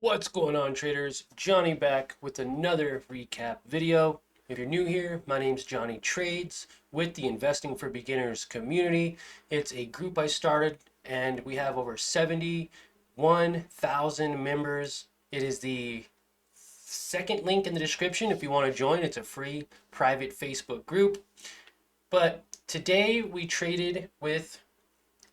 What's going on, traders? Johnny back with another recap video. If you're new here, my name's Johnny Trades with the Investing for Beginners community. It's a group I started and we have over 71,000 members. It is the second link in the description if you want to join. It's a free private Facebook group. But today we traded with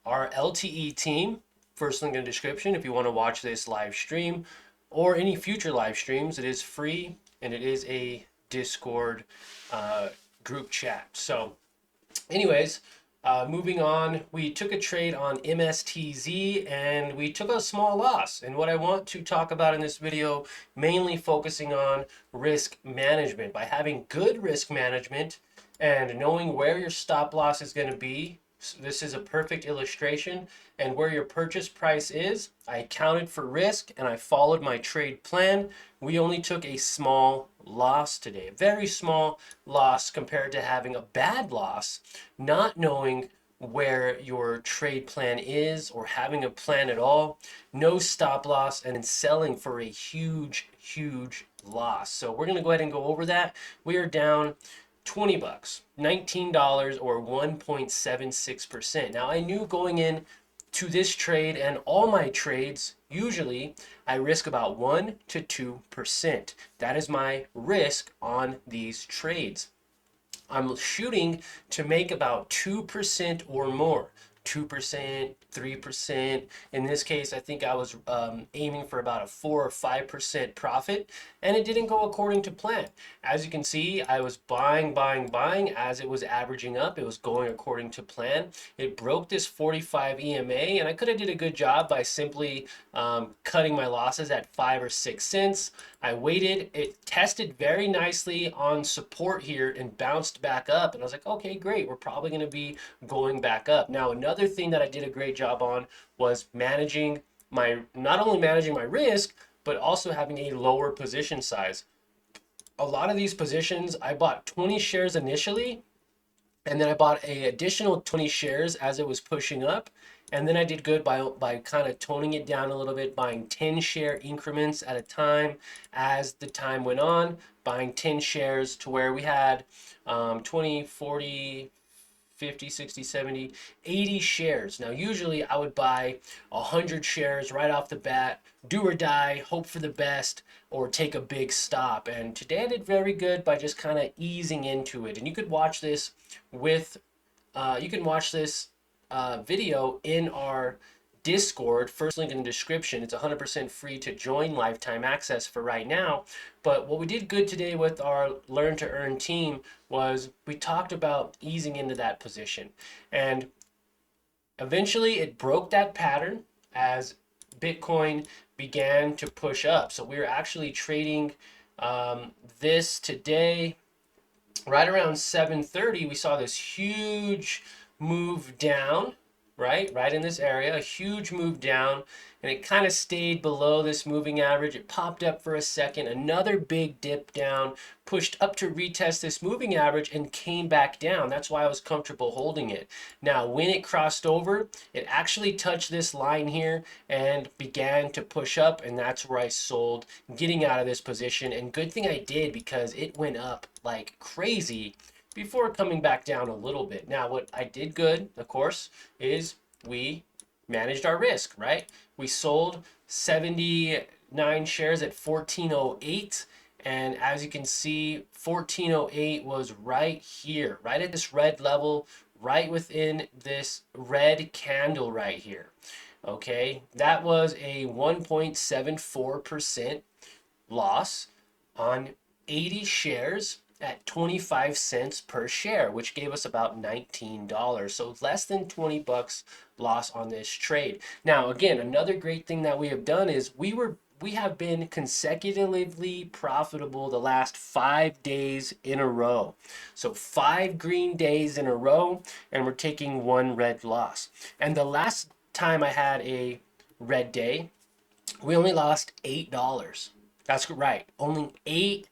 our LTE team. First link in the description if you want to watch this live stream or any future live streams. It is free and it is a Discord group chat. So anyways, moving on, we took a trade on MSTZ and we took a small loss. And what I want to talk about in this video, mainly focusing on risk management. By having good risk management and knowing where your stop loss is going to be, this is a perfect illustration, and where your purchase price is, I accounted for risk and I followed my trade plan. We only took a small loss today, a very small loss compared to having a bad loss, not knowing where your trade plan is or having a plan at all, no stop loss, and then selling for a huge loss. So we're going to go ahead and go over that. We are down 20 bucks, $19 or 1.76%. Now I knew going in to this trade and all my trades, usually I risk about 1 to 2%. That is my risk on these trades. I'm shooting to make about 2% or more. 2%, 3%. In this case, I think I was aiming for about a 4 or 5% profit, and it didn't go according to plan. As you can see, I was buying as it was averaging up. It was going according to plan. It broke this 45 EMA, and I could have did a good job by simply cutting my losses at 5 or 6 cents. I waited. It tested very nicely on support here and bounced back up, and I was like, okay, great. We're probably going to be going back up. Now, another thing that I did a great job on was managing not only managing my risk, but also having a lower position size. A lot of these positions, I bought 20 shares initially, and then I bought an additional 20 shares as it was pushing up. And then I did good by kind of toning it down a little bit, buying 10 share increments at a time as the time went on, buying 10 shares to where we had 20, 40, 50, 60, 70, 80 shares. Now, usually I would buy 100 shares right off the bat, do or die, hope for the best, or take a big stop. And today I did very good by just kind of easing into it. And you could watch this video in our Discord, first link in the description. It's 100% free to join, lifetime access for right now. But what we did good today with our Learn to Earn team was we talked about easing into that position. And eventually it broke that pattern as Bitcoin began to push up. So we were actually trading this today right around 7:30. We saw this huge move down, right in this area, a huge move down, and it kind of stayed below this moving average. It popped up for a second, another big dip down, pushed up to retest this moving average and came back down. That's why I was comfortable holding it. Now, when it crossed over, it actually touched this line here and began to push up, and that's where I sold, getting out of this position. And good thing I did, because it went up like crazy before coming back down a little bit. Now, what I did good, of course, is we managed our risk, right? We sold 79 shares at 1408. And as you can see, 1408 was right here, right at this red level, right within this red candle right here. Okay, that was a 1.74% loss on 80 shares at 25 cents per share, which gave us about $19. So less than 20 bucks loss on this trade. Now, again, another great thing that we have done is we have been consecutively profitable the last 5 days in a row. So 5 green days in a row, and we're taking 1 red loss. And the last time I had a red day, we only lost $8. That's right, only $8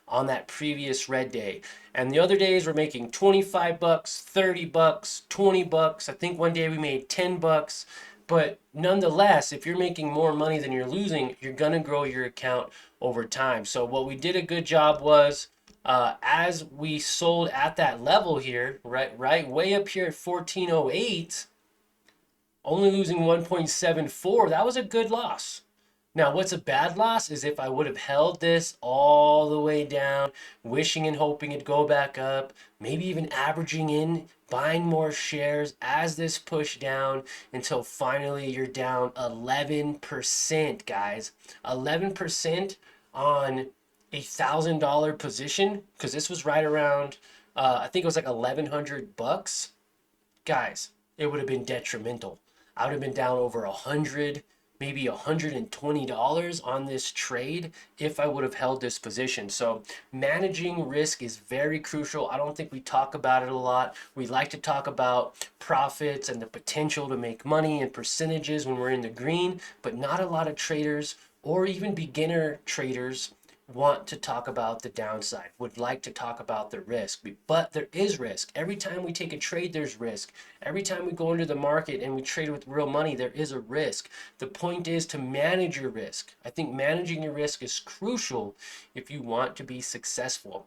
on that previous red day. And the other days we're making 25 bucks, 30 bucks, 20 bucks. I think one day we made 10 bucks. But nonetheless, if you're making more money than you're losing, you're going to grow your account over time. So what we did a good job was as we sold at that level here, right, way up here at 1408, only losing 1.74, that was a good loss. Now, what's a bad loss is if I would have held this all the way down, wishing and hoping it'd go back up, maybe even averaging in, buying more shares as this pushed down until finally you're down 11%, guys. 11% on $1,000 position, because this was right around, I think it was like 1,100 bucks. Guys, it would have been detrimental. I would have been down over 100, maybe $120 on this trade if I would have held this position. So managing risk is very crucial. I don't think we talk about it a lot. We like to talk about profits and the potential to make money and percentages when we're in the green, but not a lot of traders or even beginner traders want to talk about the downside, would like to talk about the risk. But there is risk. Every time we take a trade, there's risk. Every time we go into the market and we trade with real money, there is a risk. The point is to manage your risk. I think managing your risk is crucial if you want to be successful.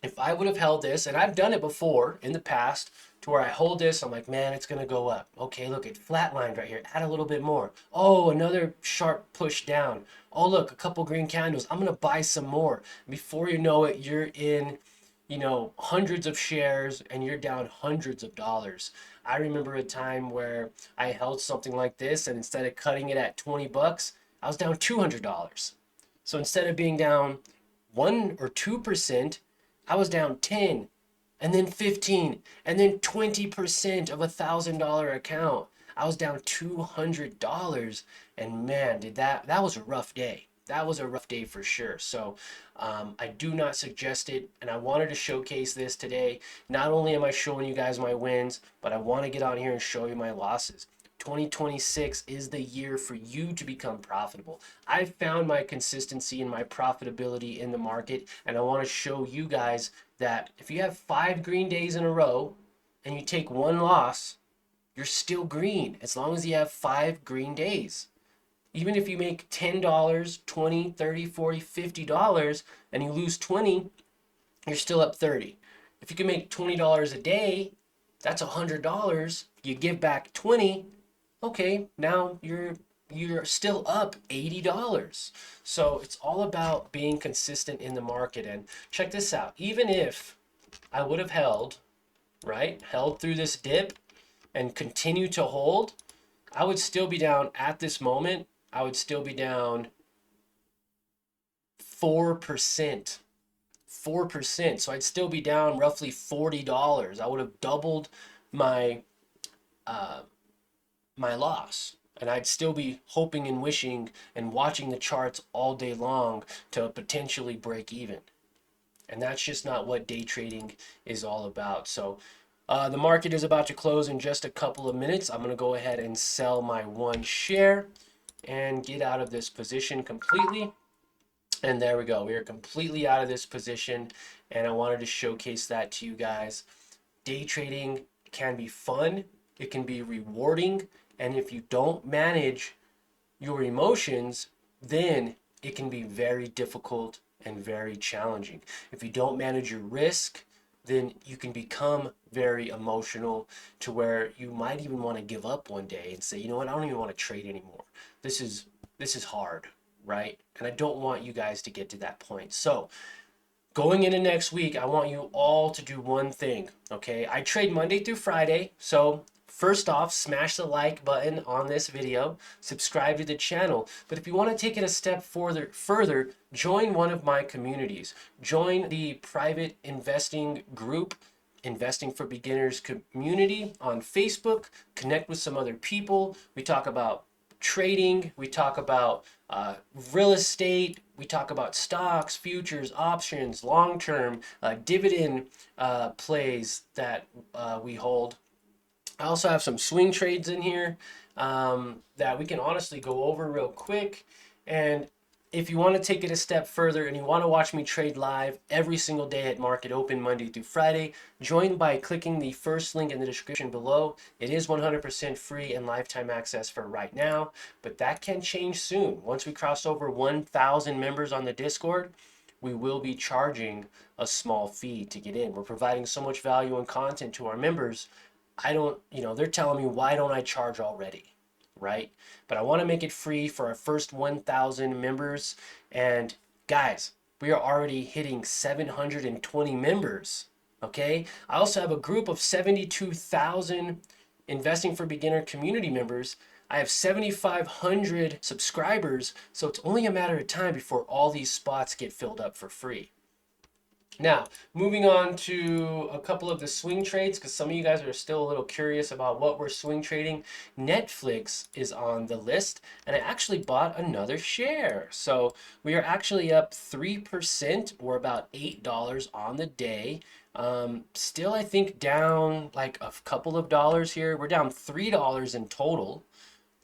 If I would have held this, and I've done it before in the past, to where I hold this, I'm like, man, it's going to go up. Okay, look, it flatlined right here. Add a little bit more. Oh, another sharp push down. Oh, look, a couple green candles. I'm going to buy some more. Before you know it, you're in, hundreds of shares and you're down hundreds of dollars. I remember a time where I held something like this, and instead of cutting it at 20 bucks, I was down $200. So instead of being down 1 or 2%, I was down 10 and then 15 and then 20% of $1,000 account. I was down $200, and man, that was a rough day. That was a rough day for sure. So I do not suggest it, and I wanted to showcase this today. Not only am I showing you guys my wins, but I want to get on here and show you my losses. 2026 is the year for you to become profitable. I've found my consistency and my profitability in the market, and I want to show you guys that if you have 5 green days in a row and you take 1 loss, you're still green as long as you have 5 green days. Even if you make $10, 20, 30, 40, $50 and you lose 20, you're still up 30. If you can make $20 a day, that's $100. You give back 20, okay, now you're still up $80. So it's all about being consistent in the market. And check this out. Even if I would have held, right, held through this dip and continue to hold, I would still be down at this moment. I would still be down 4%. 4%. So I'd still be down roughly $40. I would have doubled my my loss. And I'd still be hoping and wishing and watching the charts all day long to potentially break even. And that's just not what day trading is all about. So the market is about to close in just a couple of minutes. I'm going to go ahead and sell my 1 share and get out of this position completely. And there we go. We are completely out of this position. And I wanted to showcase that to you guys. Day trading can be fun. It can be rewarding. And if you don't manage your emotions, then it can be very difficult and very challenging. If you don't manage your risk, then you can become very emotional to where you might even want to give up one day and say, you know what, I don't even want to trade anymore. This is hard, right? And I don't want you guys to get to that point. So going into next week, I want you all to do one thing, okay? I trade Monday through Friday, so first off, smash the like button on this video, subscribe to the channel. But if you want to take it a step further, join one of my communities. Join the private investing group, Investing for Beginners community on Facebook. Connect with some other people. We talk about trading, we talk about real estate, we talk about stocks, futures, options, long-term dividend plays that we hold. I also have some swing trades in here that we can honestly go over real quick. And if you want to take it a step further and you want to watch me trade live every single day at market open Monday through Friday, join by clicking the first link in the description below. It is 100% free and lifetime access for right now, but that can change soon. Once we cross over 1,000 members on the Discord, we will be charging a small fee to get in. We're providing so much value and content to our members. They're telling me, why don't I charge already? Right? But I want to make it free for our first 1,000 members. And guys, we are already hitting 720 members. Okay. I also have a group of 72,000 Investing for Beginner community members. I have 7,500 subscribers. So it's only a matter of time before all these spots get filled up for free. Now, moving on to a couple of the swing trades, because some of you guys are still a little curious about what we're swing trading. Netflix is on the list, and I actually bought another share. So we are actually up 3%, or about $8 on the day. Still, I think down like a couple of dollars here. We're down $3 in total.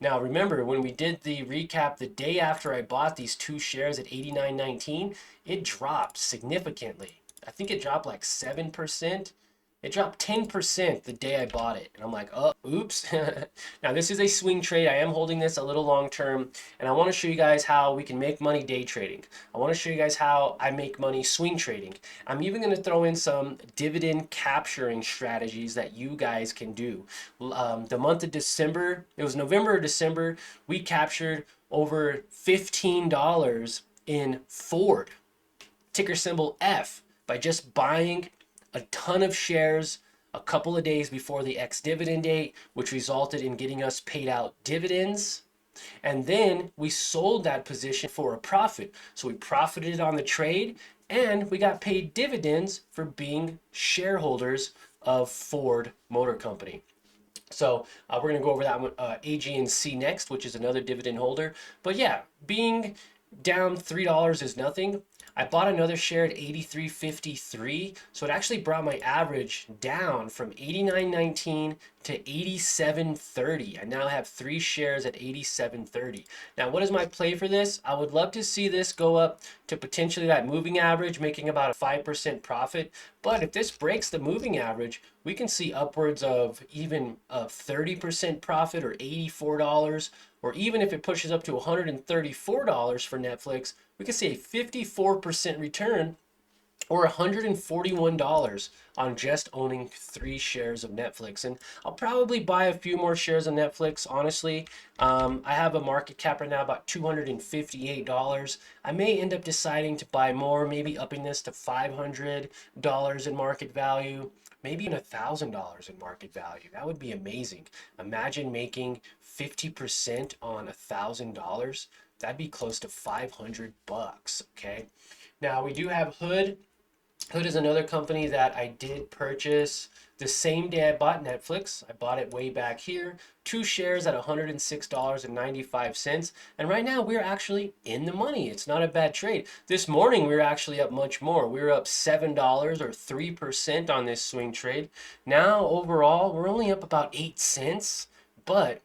Now remember, when we did the recap the day after I bought these two shares at 89.19, it dropped significantly. I think it dropped like 7%. It dropped 10% the day I bought it. And I'm like, oh, oops. Now this is a swing trade. I am holding this a little long term. And I want to show you guys how we can make money day trading. I want to show you guys how I make money swing trading. I'm even going to throw in some dividend capturing strategies that you guys can do. The month of December, it was November or December, we captured over $15 in Ford, ticker symbol F, by just buying a ton of shares a couple of days before the ex-dividend date, which resulted in getting us paid out dividends. And then we sold that position for a profit. So we profited on the trade and we got paid dividends for being shareholders of Ford Motor Company. So we're going to go over that one, AG&C next, which is another dividend holder. But yeah, being down $3 is nothing. I bought another share at 83.53, so it actually brought my average down from 89.19 to 87.30. I now have 3 shares at 87.30. Now, what is my play for this? I would love to see this go up to potentially that moving average, making about a 5% profit. But if this breaks the moving average, we can see upwards of even a 30% profit, or $84. Or even if it pushes up to $134 for Netflix, we can see a 54% return, or $141 on just owning 3 shares of Netflix. And I'll probably buy a few more shares of Netflix, honestly. I have a market cap right now about $258. I may end up deciding to buy more, maybe upping this to $500 in market value, maybe even $1,000 in market value. That would be amazing. Imagine making 50% on $1,000. That'd be close to $500, okay? Now we do have Hood. Hood is another company that I did purchase the same day I bought Netflix. I bought it way back here. 2 shares at $106.95. And right now we're actually in the money. It's not a bad trade. This morning we were actually up much more. We were up $7 or 3% on this swing trade. Now overall we're only up about 8 cents. But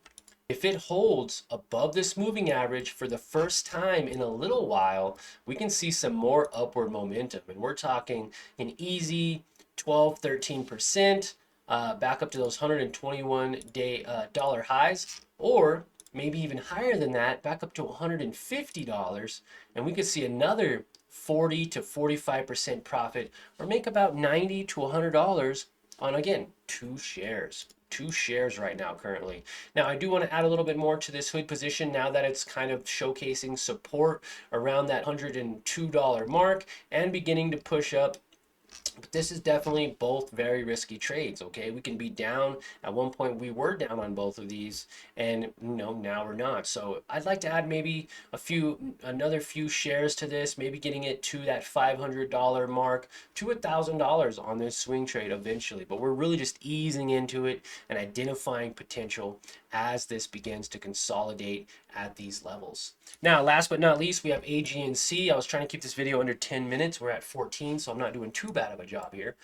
if it holds above this moving average for the first time in a little while, we can see some more upward momentum. And we're talking an easy 12, 13%, back up to those 121-day dollar highs, or maybe even higher than that, back up to $150. And we could see another 40 to 45% profit, or make about $90 to $100 on, again, 2 shares. 2 shares right now currently. Now I do want to add a little bit more to this Hood position now that it's kind of showcasing support around that $102 mark and beginning to push up. But this is definitely both very risky trades, okay? We can be down. At one point we were down on both of these, and now we're not. So I'd like to add maybe another few shares to this, maybe getting it to that $500 mark to $1,000 on this swing trade eventually. But we're really just easing into it and identifying potential as this begins to consolidate at these levels. Now, last but not least, we have AG&C. I was trying to keep this video under 10 minutes. We're at 14, so I'm not doing too bad of a job here.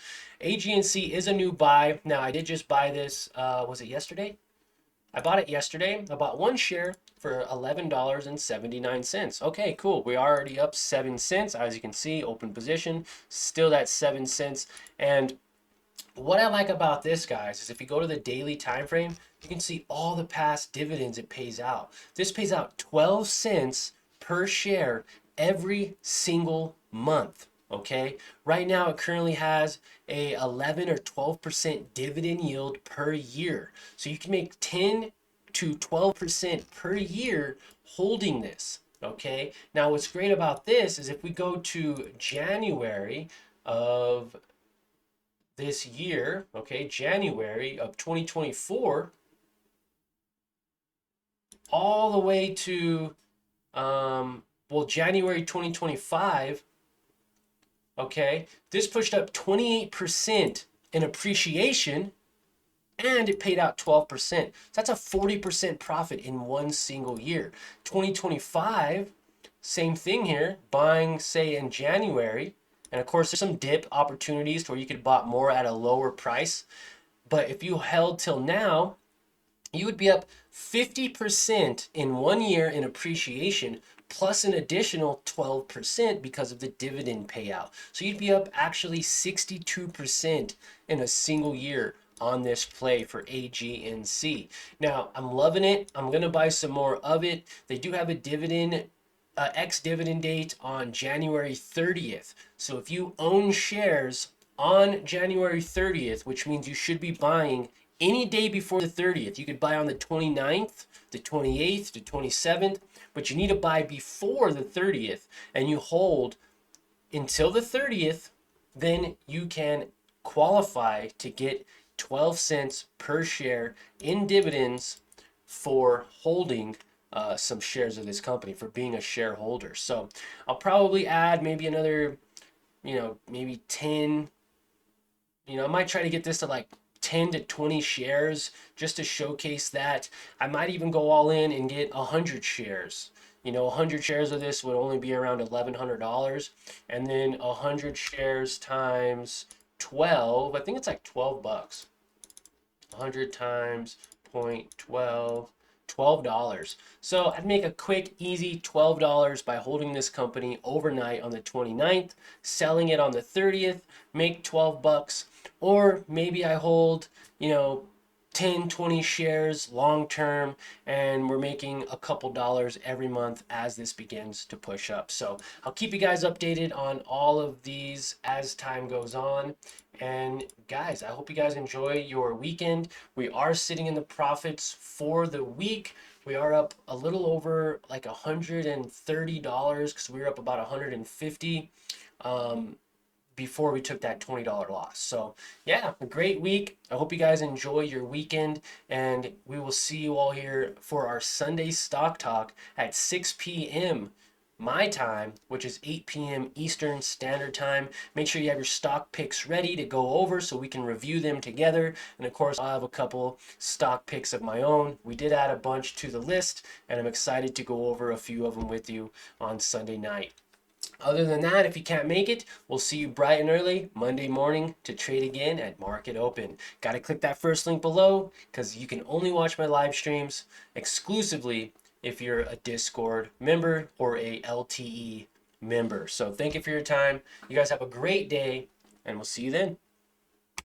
AG&C is a new buy. Now, I did just buy this, was it yesterday? I bought it yesterday. I bought one share for $11.79. Okay, cool. We're already up 7 cents. As you can see, open position, still that 7 cents. And what I like about this, guys, is if you go to the daily time frame, you can see all the past dividends it pays out. This pays out 12 cents per share every single month. Okay, right now it currently has a 11 or 12% dividend yield per year. So you can make 10 to 12% per year holding this. Okay, now what's great about this is if we go to January of this year, okay, January of 2024, all the way to, well, January 2025, okay, this pushed up 28% in appreciation and it paid out 12%. So that's a 40% profit in one single year. 2025, same thing here, buying, say, in January. And of course, there's some dip opportunities where you could buy more at a lower price. But if you held till now, you would be up 50% in 1 year in appreciation, plus an additional 12% because of the dividend payout. So you'd be up actually 62% in a single year on this play for AGNC. Now, I'm loving it. I'm going to buy some more of it. They do have a dividend ex-dividend date on January 30th. So if you own shares on January 30th, which means you should be buying any day before the 30th. You could buy on the 29th, the 28th, the 27th, but you need to buy before the 30th and you hold until the 30th, then you can qualify to get 12 cents per share in dividends for holding some shares of this company, for being a shareholder. So I'll probably add maybe another, maybe 10, I might try to get this to like 10 to 20 shares just to showcase that. I might even go all in and get 100 shares. 100 shares of this would only be around $1,100. And then 100 shares times 12, I think it's like 12 bucks. 100 times 0.12, $12. So I'd make a quick, easy $12 by holding this company overnight on the 29th, selling it on the 30th, make 12 bucks. Or maybe I hold, 10, 20 shares long term, and we're making a couple dollars every month as this begins to push up. So I'll keep you guys updated on all of these as time goes on. And guys, I hope you guys enjoy your weekend. We are sitting in the profits for the week. We are up a little over like $130 because we were up about 150 before we took that $20 loss. So yeah, a great week. I hope you guys enjoy your weekend, and we will see you all here for our Sunday stock talk at 6 p.m. my time, which is 8 p.m. Eastern Standard Time. Make sure you have your stock picks ready to go over so we can review them together. And of course, I'll have a couple stock picks of my own. We did add a bunch to the list, and I'm excited to go over a few of them with you on Sunday night. Other than that, if you can't make it, we'll see you bright and early Monday morning to trade again at market open. Got to click that first link below because you can only watch my live streams exclusively if you're a Discord member or a LTE member. So thank you for your time. You guys have a great day, and we'll see you then.